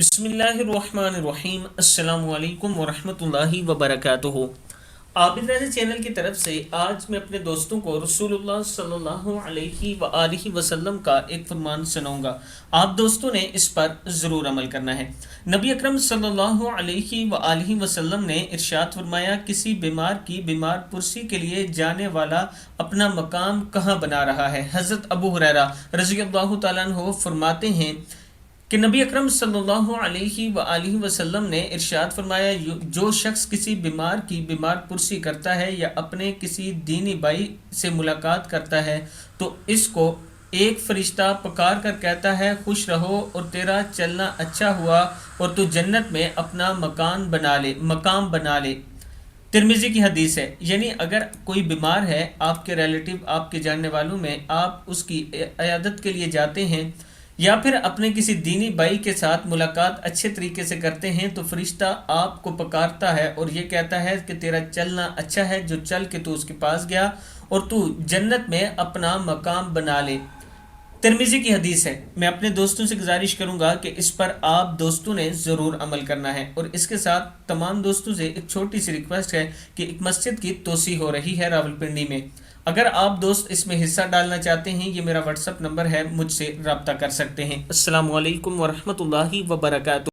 بسم اللہ الرحمن الرحیم۔ السلام علیکم ورحمۃ اللہ وبرکاتہ۔ آبدراجہ چینل کی طرف سے آج میں اپنے دوستوں کو رسول اللہ صلی اللہ علیہ وآلہ وسلم کا ایک فرمان سناؤں گا۔ آپ دوستوں نے اس پر ضرور عمل کرنا ہے۔ نبی اکرم صلی اللہ علیہ وآلہ وسلم نے ارشاد فرمایا، کسی بیمار کی بیمار پرسی کے لیے جانے والا اپنا مقام کہاں بنا رہا ہے؟ حضرت ابو ہریرہ رضی اللہ تعالیٰ عنہ فرماتے ہیں کہ نبی اکرم صلی اللہ علیہ وآلہ وسلم نے ارشاد فرمایا، جو شخص کسی بیمار کی بیمار پرسی کرتا ہے یا اپنے کسی دینی بھائی سے ملاقات کرتا ہے تو اس کو ایک فرشتہ پکار کر کہتا ہے، خوش رہو اور تیرا چلنا اچھا ہوا اور تو جنت میں اپنا مقام بنا لے۔ ترمذی کی حدیث ہے۔ یعنی اگر کوئی بیمار ہے، آپ کے ریلیٹیو، آپ کے جاننے والوں میں، آپ اس کی عیادت کے لیے جاتے ہیں یا پھر اپنے کسی دینی بھائی کے ساتھ ملاقات اچھے طریقے سے کرتے ہیں تو فرشتہ آپ کو پکارتا ہے اور یہ کہتا ہے کہ تیرا چلنا اچھا ہے، جو چل کے تو اس کے پاس گیا اور تو جنت میں اپنا مقام بنا لے۔ ترمذی کی حدیث ہے۔ میں اپنے دوستوں سے گزارش کروں گا کہ اس پر آپ دوستوں نے ضرور عمل کرنا ہے، اور اس کے ساتھ تمام دوستوں سے ایک چھوٹی سی ریکویسٹ ہے کہ ایک مسجد کی توسیع ہو رہی ہے راولپنڈی میں۔ اگر آپ دوست اس میں حصہ ڈالنا چاہتے ہیں، یہ میرا واٹس ایپ نمبر ہے، مجھ سے رابطہ کر سکتے ہیں۔ السلام علیکم ورحمۃ اللہ وبرکاتہ۔